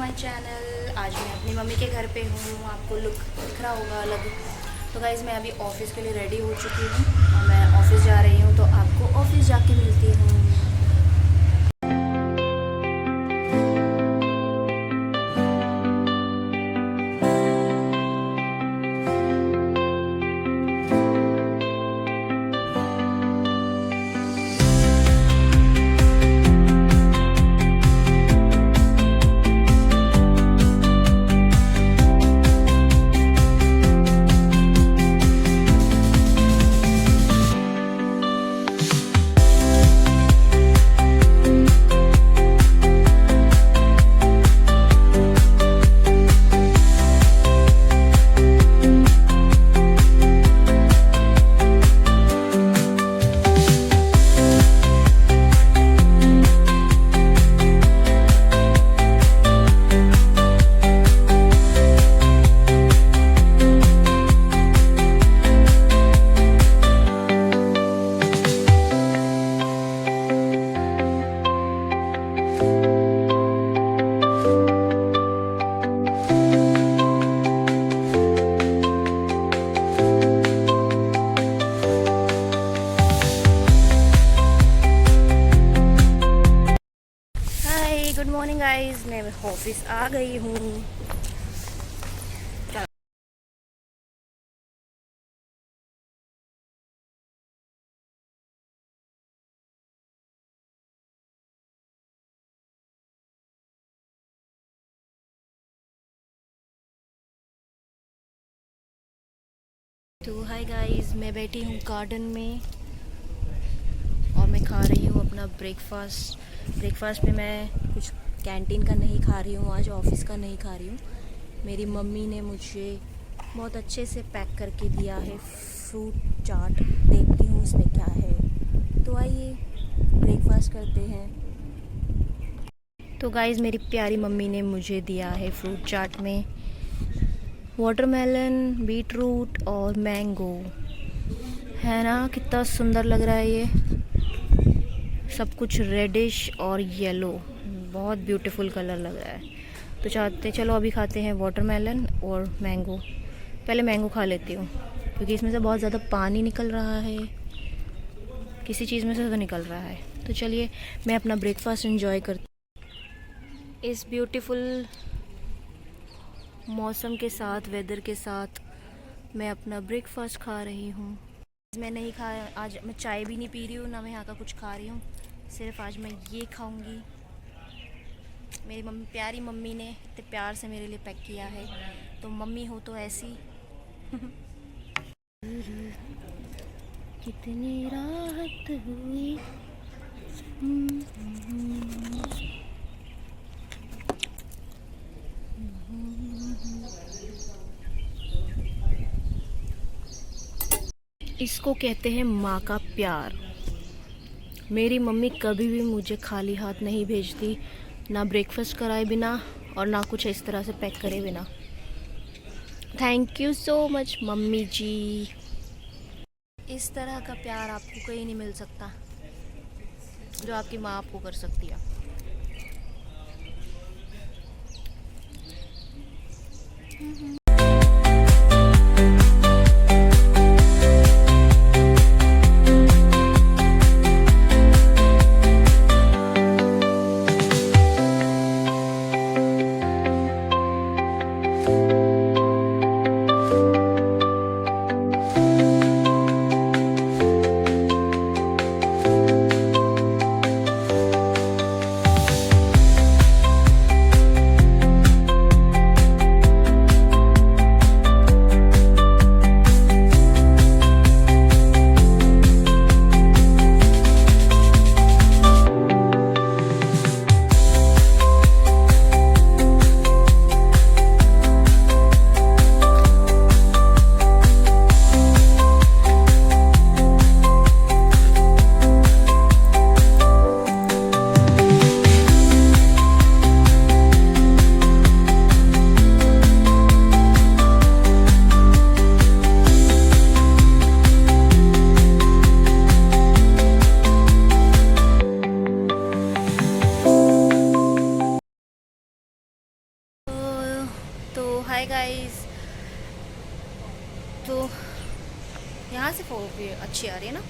My channel. आज मैं अपनी मम्मी के घर पे हूँ, आपको लुक दिख रहा होगा अलग। तो गाइज़ मैं अभी ऑफ़िस के लिए रेडी हो चुकी हूँ और मैं ऑफ़िस जा रही हूँ, तो आपको ऑफ़िस जाके मिलती हूँ। गुड मॉर्निंग गाइज, मैं ऑफिस आ गई हूँ। तो हाय गाइज, मैं बैठी हूँ गार्डन में और मैं खा रही हूँ अपना ब्रेकफास्ट में मैं कुछ कैंटीन का नहीं खा रही हूँ, आज ऑफिस का नहीं खा रही हूँ। मेरी मम्मी ने मुझे बहुत अच्छे से पैक करके दिया है फ्रूट चाट। देखती हूँ इसमें क्या है, तो आइए ब्रेकफास्ट करते हैं। तो गाइज़ मेरी प्यारी मम्मी ने मुझे दिया है फ्रूट चाट में वाटरमेलन, बीटरूट और मैंगो। है ना, कितना सुंदर लग रहा है ये सब कुछ, रेडिश और येलो, बहुत ब्यूटीफुल कलर लग रहा है। तो चलो अभी खाते हैं वाटरमेलन और मैंगो। पहले मैंगो खा लेती हूँ क्योंकि इसमें से बहुत ज़्यादा पानी निकल रहा है, किसी चीज़ में से तो निकल रहा है। तो चलिए मैं अपना ब्रेकफास्ट एंजॉय करती हूँ इस ब्यूटीफुल मौसम के साथ, वेदर के साथ। मैं अपना ब्रेकफास्ट खा रही हूँ। मैं नहीं खाया आज, मैं चाय भी नहीं पी रही हूँ, ना मैं यहाँ का कुछ खा रही हूँ, सिर्फ आज मैं ये खाऊंगी। मेरी मम्मी, प्यारी मम्मी ने इतने प्यार से मेरे लिए पैक किया है, तो मम्मी हो तो ऐसी। कितनी राहत हुई। इसको कहते हैं माँ का प्यार। मेरी मम्मी कभी भी मुझे खाली हाथ नहीं भेजती, ना ब्रेकफास्ट कराए बिना और ना कुछ इस तरह से पैक करे बिना। Thank you so much mummy ji. इस तरह का प्यार आपको कहीं नहीं मिल सकता जो आपकी माँ आपको कर सकती है। Hi guys. तो यहाँ से फोटो अच्छी आ रही है ना।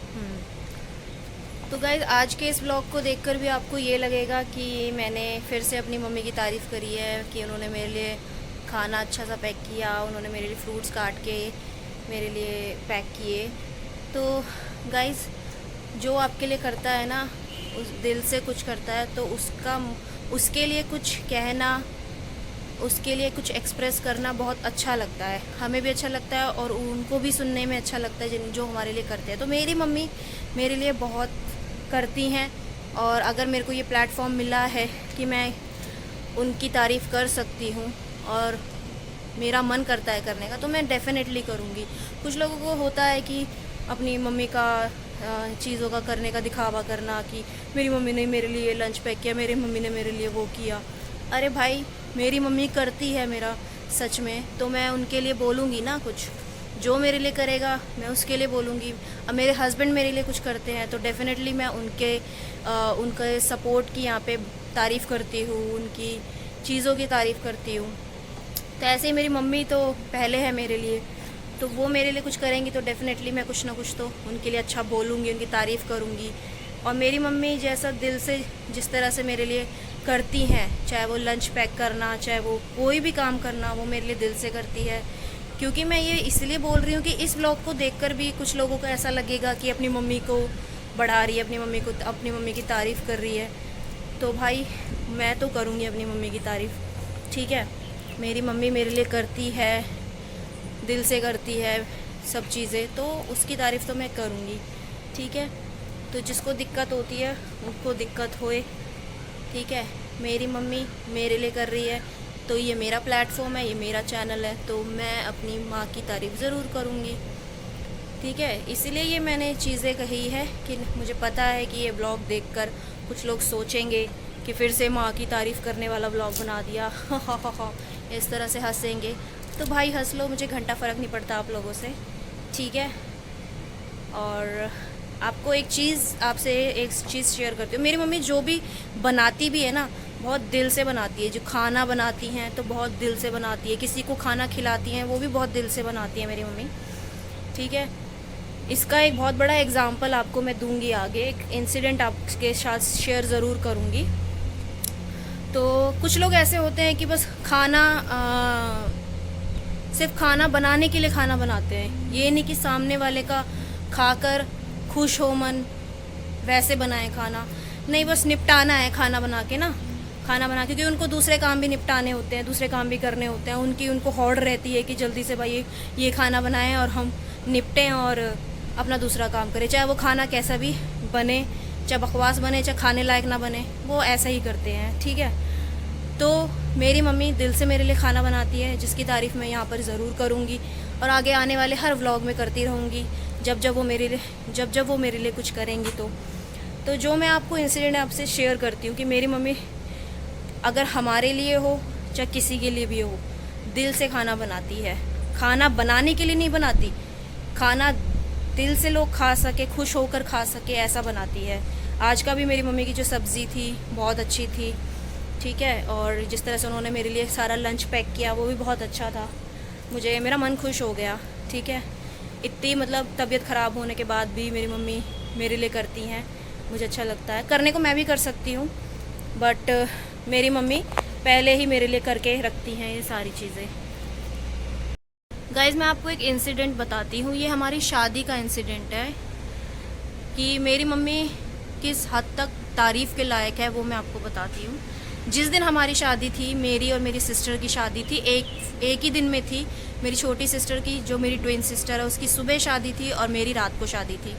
तो गाइस आज के इस ब्लॉग को देखकर भी आपको ये लगेगा कि मैंने फिर से अपनी मम्मी की तारीफ़ करी है कि उन्होंने मेरे लिए खाना अच्छा सा पैक किया, उन्होंने मेरे लिए फ्रूट्स काट के मेरे लिए पैक किए। तो गाइस जो आपके लिए करता है ना, उस दिल से कुछ करता है तो उसके लिए कुछ कहना, उसके लिए कुछ एक्सप्रेस करना बहुत अच्छा लगता है। हमें भी अच्छा लगता है और उनको भी सुनने में अच्छा लगता है जो हमारे लिए करते हैं। तो मेरी मम्मी मेरे लिए बहुत करती हैं और अगर मेरे को ये प्लेटफॉर्म मिला है कि मैं उनकी तारीफ़ कर सकती हूँ और मेरा मन करता है करने का, तो मैं डेफ़िनेटली करूँगी। कुछ लोगों को होता है कि अपनी मम्मी का चीज़ों का करने का दिखावा करना कि मेरी मम्मी ने मेरे लिए लंच पैक किया, मेरी मम्मी ने मेरे लिए वो किया। अरे भाई, मेरी मम्मी करती है मेरा सच में, तो मैं उनके लिए बोलूँगी ना। कुछ जो मेरे लिए करेगा मैं उसके लिए बोलूँगी। अब मेरे हस्बैंड मेरे लिए कुछ करते हैं तो डेफ़िनेटली मैं उनके सपोर्ट की यहाँ पे तारीफ़ करती हूँ, उनकी चीज़ों की तारीफ़ करती हूँ। तो ऐसे ही मेरी मम्मी तो पहले है मेरे लिए, तो वो मेरे लिए कुछ करेंगी तो डेफ़िनेटली मैं कुछ ना कुछ तो उनके लिए अच्छा बोलूँगी, उनकी तारीफ़ करूँगी। और मेरी मम्मी जैसा दिल से जिस तरह से मेरे लिए करती हैं, चाहे वो लंच पैक करना, चाहे वो कोई भी काम करना, वो मेरे लिए दिल से करती है। क्योंकि मैं ये इसलिए बोल रही हूँ कि इस ब्लॉग को देखकर भी कुछ लोगों को ऐसा लगेगा कि अपनी मम्मी को बढ़ा रही है, अपनी मम्मी की तारीफ़ कर रही है। तो भाई मैं तो करूँगी अपनी मम्मी की तारीफ़, ठीक है। मेरी मम्मी मेरे लिए करती है, दिल से करती है सब चीज़ें, तो उसकी तारीफ़ तो मैं करूँगी, ठीक है। तो जिसको दिक्कत होती है उनको दिक्कत होए, ठीक है। मेरी मम्मी मेरे लिए कर रही है तो ये मेरा प्लेटफॉर्म है, ये मेरा चैनल है, तो मैं अपनी माँ की तारीफ़ ज़रूर करूँगी, ठीक है। इसीलिए ये मैंने चीज़ें कही है कि मुझे पता है कि ये ब्लॉग देखकर कुछ लोग सोचेंगे कि फिर से माँ की तारीफ़ करने वाला ब्लॉग बना दिया इस तरह से हंसेंगे। तो भाई हंस लो, मुझे घंटा फ़र्क नहीं पड़ता आप लोगों से, ठीक है। और आपको आपसे एक चीज़ शेयर करती हूँ। मेरी मम्मी जो भी बनाती भी है ना, बहुत दिल से बनाती है। जो खाना बनाती हैं तो बहुत दिल से बनाती है, किसी को खाना खिलाती हैं वो भी बहुत दिल से बनाती है मेरी मम्मी, ठीक है। इसका एक बहुत बड़ा एग्जाम्पल आपको मैं दूंगी आगे, एक इंसिडेंट आपके साथ शेयर ज़रूर करूँगी। तो कुछ लोग ऐसे होते हैं कि बस सिर्फ खाना बनाने के लिए खाना बनाते हैं, ये नहीं कि सामने वाले का खाकर खुश हो मन, वैसे बनाए खाना नहीं, बस निपटाना है खाना बना के ना, खाना बना के। क्योंकि उनको दूसरे काम भी निपटाने होते हैं, दूसरे काम भी करने होते हैं, उनको हौड़ रहती है कि जल्दी से भाई ये खाना बनाएं और हम निपटें और अपना दूसरा काम करें, चाहे वो खाना कैसा भी बने, चाहे बकवास बने, चाहे खाने लायक ना बने, वो ऐसा ही करते हैं, ठीक है। तो मेरी मम्मी दिल से मेरे लिए खाना बनाती है, जिसकी तारीफ़ मैं यहाँ पर ज़रूर करूँगी और आगे आने वाले हर व्लॉग में करती रहूँगी जब जब वो मेरे लिए कुछ करेंगी। तो जो मैं आपको इंसिडेंट आपसे शेयर करती हूँ कि मेरी मम्मी अगर हमारे लिए हो चाहे किसी के लिए भी हो, दिल से खाना बनाती है। खाना बनाने के लिए नहीं बनाती, खाना दिल से लोग खा सके, खुश होकर खा सके, ऐसा बनाती है। आज का भी मेरी मम्मी की जो सब्ज़ी थी बहुत अच्छी थी, ठीक है। और जिस तरह से उन्होंने मेरे लिए सारा लंच पैक किया वो भी बहुत अच्छा था, मेरा मन खुश हो गया, ठीक है। इतनी मतलब तबीयत ख़राब होने के बाद भी मेरी मम्मी मेरे लिए करती हैं, मुझे अच्छा लगता है। करने को मैं भी कर सकती हूँ, बट मेरी मम्मी पहले ही मेरे लिए करके रखती हैं ये सारी चीज़ें। गाइज़ मैं आपको एक इंसिडेंट बताती हूँ, ये हमारी शादी का इंसिडेंट है कि मेरी मम्मी किस हद तक तारीफ़ के लायक है, वो मैं आपको बताती हूँ। जिस दिन हमारी शादी थी, मेरी और मेरी सिस्टर की शादी थी, एक ही दिन में थी। मेरी छोटी सिस्टर की, जो मेरी ट्विन सिस्टर है, उसकी सुबह शादी थी और मेरी रात को शादी थी,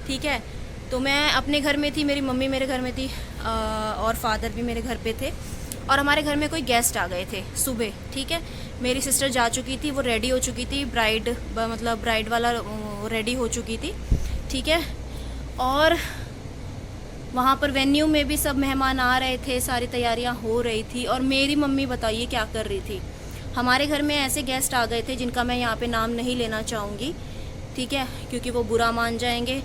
ठीक है। तो मैं अपने घर में थी, मेरी मम्मी मेरे घर में थी और फादर भी मेरे घर पे थे और हमारे घर में कोई गेस्ट आ गए थे सुबह, ठीक है। मेरी सिस्टर जा चुकी थी, वो रेडी हो चुकी थी, ब्राइड वाला रेडी हो चुकी थी, ठीक है। और वहाँ पर वेन्यू में भी सब मेहमान आ रहे थे, सारी तैयारियाँ हो रही थी और मेरी मम्मी बताइए क्या कर रही थी। हमारे घर में ऐसे गेस्ट आ गए थे जिनका मैं यहाँ पे नाम नहीं लेना चाहूँगी, ठीक है, क्योंकि वो बुरा मान जाएंगे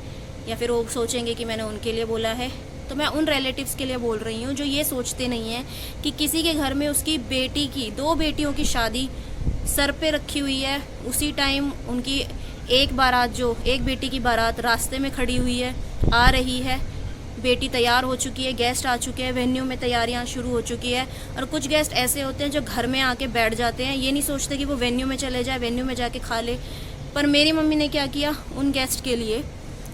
या फिर वो सोचेंगे कि मैंने उनके लिए बोला है। तो मैं उन रिलेटिव्स के लिए बोल रही हूँ जो ये सोचते नहीं हैं कि किसी के घर में उसकी बेटी की, 2 बेटियों की शादी सर पे रखी हुई है। उसी टाइम उनकी एक बारात, जो एक बेटी की बारात रास्ते में खड़ी हुई है, आ रही है। बेटी तैयार हो चुकी है, गेस्ट आ चुके हैं, वेन्यू में तैयारियां शुरू हो चुकी है। और कुछ गेस्ट ऐसे होते हैं जो घर में आके बैठ जाते हैं, ये नहीं सोचते कि वो वेन्यू में चले जाए, वेन्यू में जाके खा ले। पर मेरी मम्मी ने क्या किया, उन गेस्ट के लिए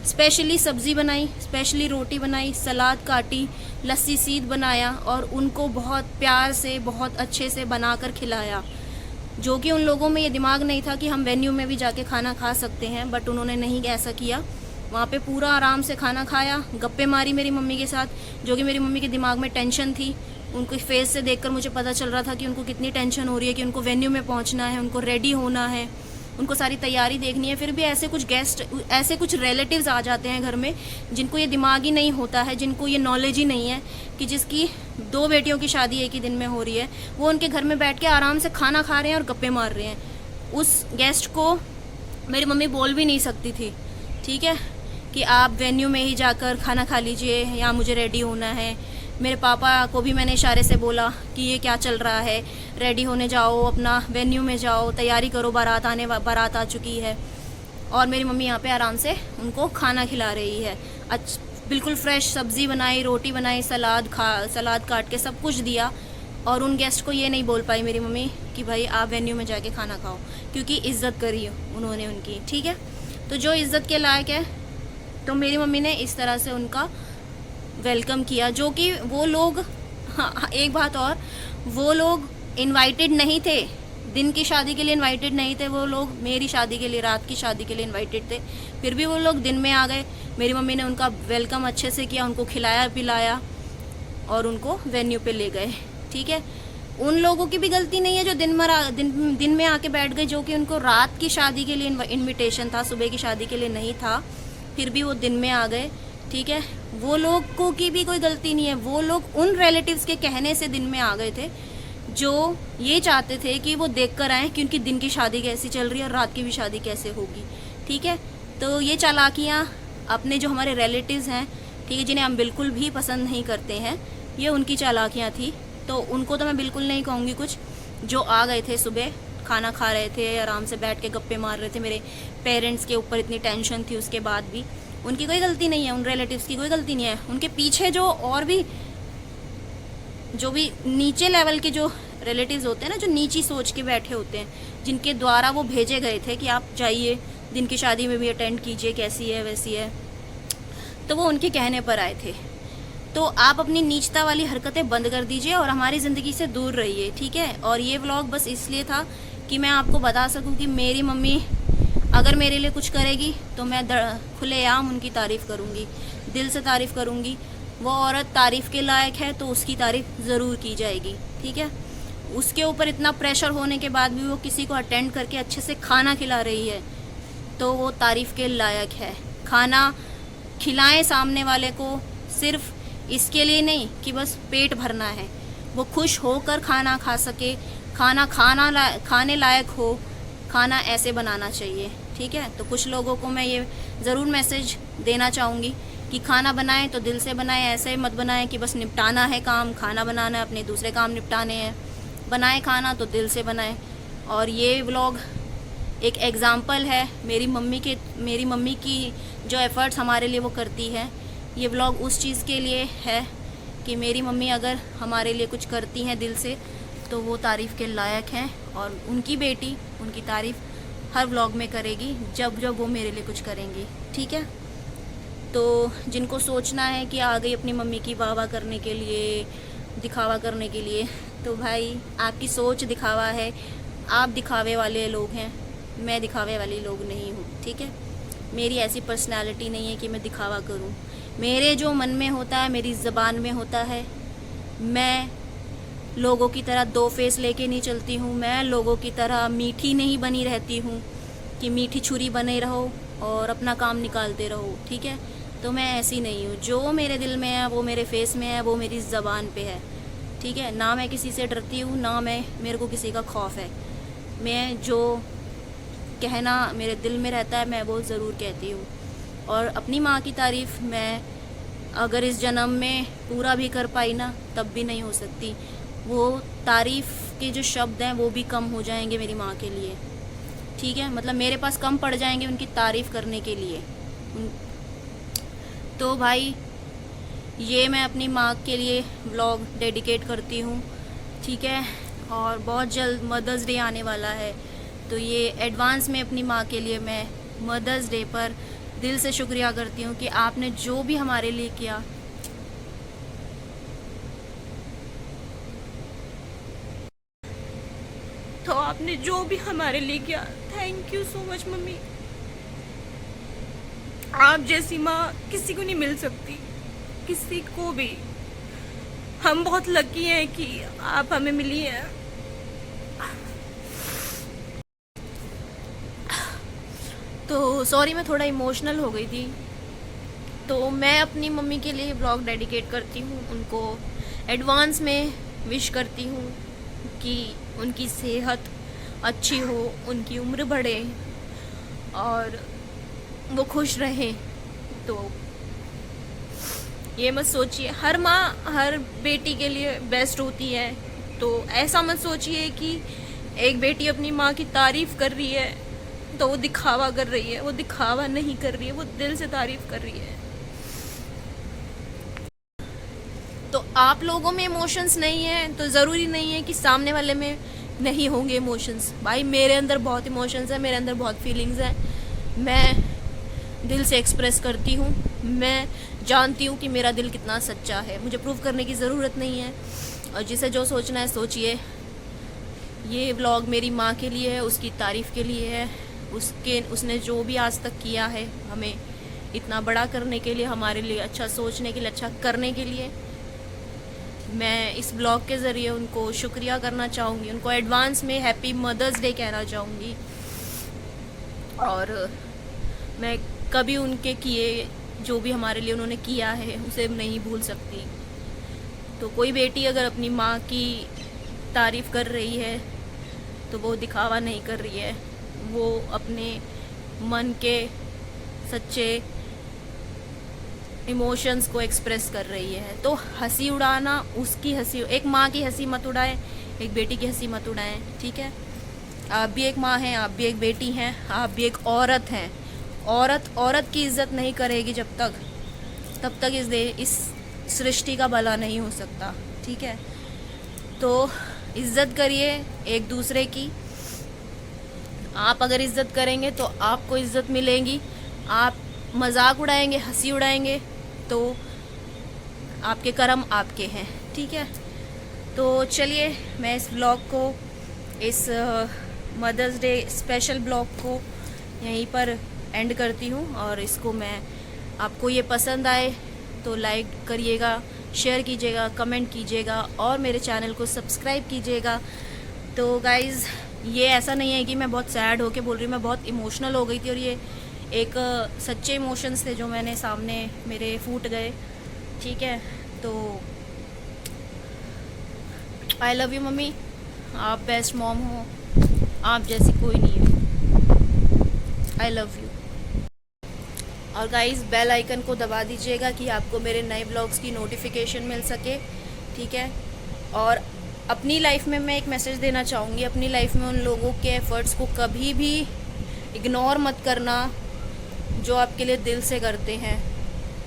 स्पेशली सब्ज़ी बनाई, स्पेशली रोटी बनाई, सलाद काटी, लस्सी सीध बनाया और उनको बहुत प्यार से, बहुत अच्छे से बनाकर खिलाया। जो कि उन लोगों में ये दिमाग नहीं था कि हम वेन्यू में भी जाके खाना खा सकते हैं, बट उन्होंने नहीं ऐसा किया। वहाँ पे पूरा आराम से खाना खाया, गप्पे मारी मेरी मम्मी के साथ, जो कि मेरी मम्मी के दिमाग में टेंशन थी। उनके फेस से देखकर मुझे पता चल रहा था कि उनको कितनी टेंशन हो रही है कि उनको वेन्यू में पहुँचना है, उनको रेडी होना है, उनको सारी तैयारी देखनी है। फिर भी ऐसे कुछ गेस्ट, ऐसे कुछ रिलेटिव्स आ जाते हैं घर में जिनको ये दिमाग ही नहीं होता है, जिनको ये नॉलेज ही नहीं है कि जिसकी 2 बेटियों की शादी एक ही दिन में हो रही है, वो उनके घर में बैठ के आराम से खाना खा रहे हैं और गप्पे मार रहे हैं। उस गेस्ट को मेरी मम्मी बोल भी नहीं सकती थी, ठीक है, कि आप वेन्यू में ही जाकर खाना खा लीजिए, यहाँ मुझे रेडी होना है। मेरे पापा को भी मैंने इशारे से बोला कि ये क्या चल रहा है, रेडी होने जाओ, अपना वेन्यू में जाओ, तैयारी करो, बारात आ चुकी है। और मेरी मम्मी यहाँ पे आराम से उनको खाना खिला रही है। बिल्कुल फ्रेश सब्ज़ी बनाई, रोटी बनाई, सलाद काट के सब कुछ दिया। और उन गेस्ट को ये नहीं बोल पाई मेरी मम्मी कि भाई आप वेन्यू में जाके खाना खाओ, क्योंकि इज़्ज़त करी उन्होंने उनकी, ठीक है। तो जो इज़्ज़त के लायक है, तो मेरी मम्मी ने इस तरह से उनका वेलकम किया। जो कि वो लोग, हाँ एक बात और, वो लोग इनवाइटेड नहीं थे, दिन की शादी के लिए इनवाइटेड नहीं थे, वो लोग मेरी शादी के लिए, रात की शादी के लिए इनवाइटेड थे। फिर भी वो लोग दिन में आ गए। मेरी मम्मी ने उनका वेलकम अच्छे से किया, उनको खिलाया पिलाया और उनको वेन्यू पे ले गए, ठीक है। उन लोगों की भी गलती नहीं है जो दिन में आके बैठ गए, जो कि उनको रात की शादी के लिए इन्विटेशन था, सुबह की शादी के लिए नहीं था, फिर भी वो दिन में आ गए, ठीक है। वो लोगों की भी कोई गलती नहीं है। वो लोग उन रिलेटिव्स के कहने से दिन में आ गए थे जो ये चाहते थे कि वो देख कर आएँ कि उनकी दिन की शादी कैसी चल रही है और रात की भी शादी कैसे होगी, ठीक है। तो ये चालाकियाँ अपने जो हमारे रिलेटिव्स हैं, ठीक है, जिन्हें हम बिल्कुल भी पसंद नहीं करते हैं, ये उनकी चालाकियाँ थी। तो उनको तो मैं बिल्कुल नहीं कहूँगी कुछ, जो आ गए थे सुबह, खाना खा रहे थे, आराम से बैठ के गप्पे मार रहे थे। मेरे पेरेंट्स के ऊपर इतनी टेंशन थी, उसके बाद भी उनकी कोई गलती नहीं है, उन रिलेटिव्स की कोई गलती नहीं है। उनके पीछे जो और भी जो भी नीचे लेवल के जो रिलेटिव्स होते हैं ना, जो नीची सोच के बैठे होते हैं, जिनके द्वारा वो भेजे गए थे कि आप जाइए दिन की शादी में भी अटेंड कीजिए, कैसी है वैसी है, तो वो उनके कहने पर आए थे। तो आप अपनी नीचता वाली हरकतें बंद कर दीजिए और हमारी ज़िंदगी से दूर रहिए, ठीक है। और ये व्लॉग बस इसलिए था कि मैं आपको बता सकूं कि मेरी मम्मी अगर मेरे लिए कुछ करेगी तो मैं खुलेआम उनकी तारीफ़ करूंगी, दिल से तारीफ़ करूंगी। वो औरत तारीफ़ के लायक है तो उसकी तारीफ़ ज़रूर की जाएगी, ठीक है। उसके ऊपर इतना प्रेशर होने के बाद भी वो किसी को अटेंड करके अच्छे से खाना खिला रही है, तो वो तारीफ़ के लायक है। खाना खिलाएं सामने वाले को, सिर्फ इसके लिए नहीं कि बस पेट भरना है, वो खुश होकर खाना खा सके, खाने लायक हो, खाना ऐसे बनाना चाहिए, ठीक है। तो कुछ लोगों को मैं ये ज़रूर मैसेज देना चाहूँगी कि खाना बनाएं तो दिल से बनाएं, ऐसे मत बनाएं कि बस निपटाना है काम, खाना बनाना है, अपने दूसरे काम निपटाने हैं। बनाएं खाना तो दिल से बनाएं। और ये व्लॉग एक एग्ज़ाम्पल है मेरी मम्मी की जो एफ़र्ट्स हमारे लिए वो करती है। ये व्लॉग उस चीज़ के लिए है कि मेरी मम्मी अगर हमारे लिए कुछ करती हैं दिल से तो वो तारीफ़ के लायक हैं, और उनकी बेटी उनकी तारीफ़ हर व्लॉग में करेगी जब जब वो मेरे लिए कुछ करेंगी, ठीक है। तो जिनको सोचना है कि आ गई अपनी मम्मी की वाह वाह करने के लिए, दिखावा करने के लिए, तो भाई आपकी सोच दिखावा है, आप दिखावे वाले लोग हैं, मैं दिखावे वाली लोग नहीं हूँ, ठीक है। मेरी ऐसी पर्सनालिटी नहीं है कि मैं दिखावा करूँ। मेरे जो मन में होता है, मेरी ज़बान में होता है। मैं लोगों की तरह 2 फेस लेके नहीं चलती हूँ। मैं लोगों की तरह मीठी नहीं बनी रहती हूँ कि मीठी छुरी बने रहो और अपना काम निकालते रहो, ठीक है। तो मैं ऐसी नहीं हूँ। जो मेरे दिल में है वो मेरे फेस में है, वो मेरी ज़बान पे है, ठीक है। ना मैं किसी से डरती हूँ, ना मेरे को किसी का खौफ है। मैं जो कहना मेरे दिल में रहता है मैं वो ज़रूर कहती हूँ। और अपनी माँ की तारीफ़ मैं अगर इस जन्म में पूरा भी कर पाई ना, तब भी नहीं हो सकती। वो तारीफ़ के जो शब्द हैं वो भी कम हो जाएंगे मेरी माँ के लिए, ठीक है। मतलब मेरे पास कम पड़ जाएंगे उनकी तारीफ़ करने के लिए। तो भाई ये मैं अपनी माँ के लिए व्लॉग डेडिकेट करती हूँ, ठीक है। और बहुत जल्द मदर्स डे आने वाला है, तो ये एडवांस में अपनी माँ के लिए मैं मदर्स डे पर दिल से शुक्रिया करती हूँ कि आपने जो भी हमारे लिए किया। तो आपने जो भी हमारे लिए किया, thank you so much mummy. आप जैसी माँ किसी को नहीं मिल सकती, किसी को भी। हम बहुत लकी हैं कि आप हमें मिली हैं। तो सॉरी, मैं थोड़ा इमोशनल हो गई थी। तो मैं अपनी मम्मी के लिए ब्लॉग डेडिकेट करती हूँ, उनको एडवांस में विश करती हूँ कि उनकी सेहत अच्छी हो, उनकी उम्र बढ़े और वो खुश रहें। तो ये मत सोचिए, हर माँ हर बेटी के लिए बेस्ट होती है, तो ऐसा मत सोचिए कि एक बेटी अपनी माँ की तारीफ़ कर रही है तो वो दिखावा कर रही है। वो दिखावा नहीं कर रही है, वो दिल से तारीफ़ कर रही है। तो आप लोगों में इमोशंस नहीं है तो ज़रूरी नहीं है कि सामने वाले में नहीं होंगे इमोशंस। भाई मेरे अंदर बहुत इमोशंस हैं, मेरे अंदर बहुत फीलिंग्स हैं, मैं दिल से एक्सप्रेस करती हूँ। मैं जानती हूँ कि मेरा दिल कितना सच्चा है, मुझे प्रूव करने की ज़रूरत नहीं है। और जिसे जो सोचना है सोचिए। ये व्लॉग मेरी माँ के लिए है, उसकी तारीफ़ के लिए है, उसने जो भी आज तक किया है हमें इतना बड़ा करने के लिए, हमारे लिए अच्छा सोचने के लिए, अच्छा करने के लिए। मैं इस ब्लॉग के ज़रिए उनको शुक्रिया करना चाहूँगी, उनको एडवांस में हैप्पी मदर्स डे कहना चाहूँगी। और मैं कभी उनके किए जो भी हमारे लिए उन्होंने किया है उसे नहीं भूल सकती। तो कोई बेटी अगर अपनी माँ की तारीफ़ कर रही है तो वो दिखावा नहीं कर रही है, वो अपने मन के सच्चे इमोशंस को एक्सप्रेस कर रही है। तो हंसी उड़ाना उसकी हंसी, एक माँ की हंसी मत उड़ाएं, एक बेटी की हंसी मत उड़ाएं, ठीक है। आप भी एक माँ हैं, आप भी एक बेटी हैं, आप भी एक औरत हैं। औरत की इज्जत नहीं करेगी तब तक इस सृष्टि का भला नहीं हो सकता, ठीक है। तो इज्जत करिए एक दूसरे की। आप अगर इज्जत करेंगे तो आपको इज्जत मिलेगी। आप मजाक उड़ाएंगे, हंसी उड़ाएंगे तो आपके कर्म आपके हैं, ठीक है। तो चलिए मैं इस ब्लॉग को, इस मदर्स डे स्पेशल ब्लॉग को यहीं पर एंड करती हूँ। और इसको मैं, आपको ये पसंद आए तो लाइक करिएगा, शेयर कीजिएगा, कमेंट कीजिएगा और मेरे चैनल को सब्सक्राइब कीजिएगा। तो गाइज़ ये ऐसा नहीं है कि मैं बहुत सैड होके बोल रही हूँ, मैं बहुत इमोशनल हो गई थी और ये एक सच्चे इमोशंस थे जो मैंने सामने मेरे फूट गए, ठीक है। तो आई लव यू मम्मी, आप बेस्ट मॉम हो, आप जैसी कोई नहीं है। I love you. और गाइस बेल आइकन को दबा दीजिएगा कि आपको मेरे नए ब्लॉग्स की नोटिफिकेशन मिल सके, ठीक है। और अपनी लाइफ में मैं एक मैसेज देना चाहूँगी, अपनी लाइफ में उन लोगों के एफ़र्ट्स को कभी भी इग्नोर मत करना जो आपके लिए दिल से करते हैं।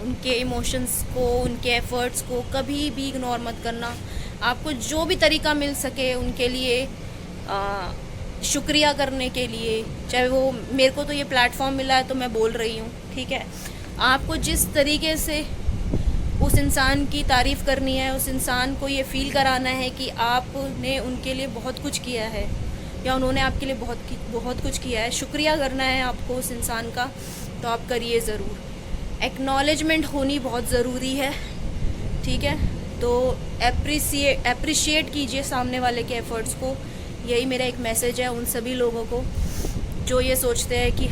उनके इमोशंस को, उनके एफ़र्ट्स को कभी भी इग्नोर मत करना। आपको जो भी तरीका मिल सके उनके लिए शुक्रिया करने के लिए, चाहे वो, मेरे को तो ये प्लेटफॉर्म मिला है तो मैं बोल रही हूँ, ठीक है। आपको जिस तरीके से उस इंसान की तारीफ़ करनी है, उस इंसान को ये फ़ील कराना है कि आपने उनके लिए बहुत कुछ किया है या उन्होंने आपके लिए बहुत कुछ किया है, शुक्रिया करना है आपको उस इंसान का, तो आप करिए ज़रूर। एक्नॉलेजमेंट होनी बहुत ज़रूरी है, ठीक है। तो एप्रिशिएट कीजिए सामने वाले के एफ़र्ट्स को। यही मेरा एक मैसेज है उन सभी लोगों को जो ये सोचते हैं कि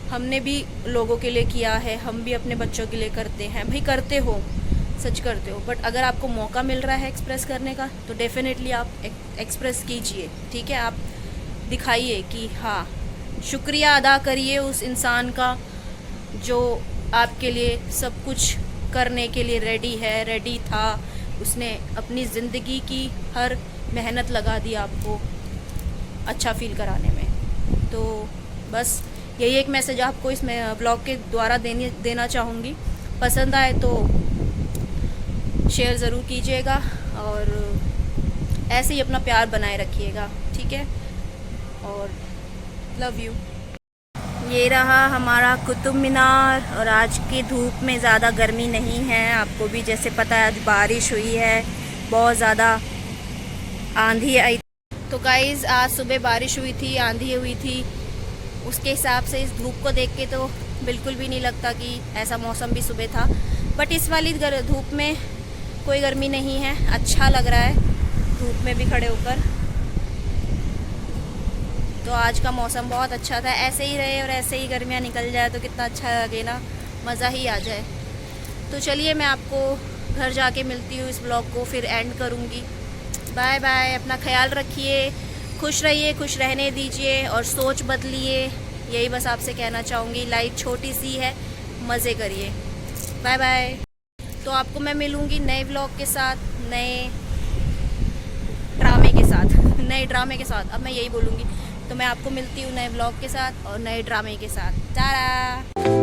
हमने भी लोगों के लिए किया है, हम भी अपने बच्चों के लिए करते हैं। भाई करते हो, सच करते हो, बट अगर आपको मौका मिल रहा है एक्सप्रेस करने का तो डेफिनेटली आप एक्सप्रेस कीजिए, ठीक है। आप दिखाइए कि हाँ, शुक्रिया अदा करिए उस इंसान का जो आपके लिए सब कुछ करने के लिए रेडी था, उसने अपनी ज़िंदगी की हर मेहनत लगा दी आपको अच्छा फील कराने में। तो बस यही एक मैसेज आपको इस ब्लॉग के द्वारा देना चाहूँगी। पसंद आए तो शेयर ज़रूर कीजिएगा और ऐसे ही अपना प्यार बनाए रखिएगा, ठीक है। और लव यू। ये रहा हमारा कुतुब मीनार। और आज की धूप में ज़्यादा गर्मी नहीं है, आपको भी जैसे पता है आज बारिश हुई है, बहुत ज़्यादा आंधी आई। तो गाइज़ आज सुबह बारिश हुई थी, आंधी हुई थी, उसके हिसाब से इस धूप को देख के तो बिल्कुल भी नहीं लगता कि ऐसा मौसम भी सुबह था। बट इस वाली धूप में कोई गर्मी नहीं है, अच्छा लग रहा है धूप में भी खड़े होकर। तो आज का मौसम बहुत अच्छा था, ऐसे ही रहे और ऐसे ही गर्मियाँ निकल जाए तो कितना अच्छा लगे ना, मज़ा ही आ जाए। तो चलिए मैं आपको घर जाके मिलती हूँ, इस ब्लॉग को फिर एंड करूँगी। बाय बाय, अपना ख्याल रखिए, खुश रहिए, खुश रहने दीजिए और सोच बदलिए, यही बस आपसे कहना चाहूँगी। लाइफ छोटी सी है, मज़े करिए। Bye bye. तो आपको मैं मिलूँगी नए ब्लॉग के साथ, नए ड्रामे के साथ नए ड्रामे के साथ, अब मैं यही बोलूँगी। तो मैं आपको मिलती हूँ नए ब्लॉग के साथ और नए ड्रामे के साथ। टाटा।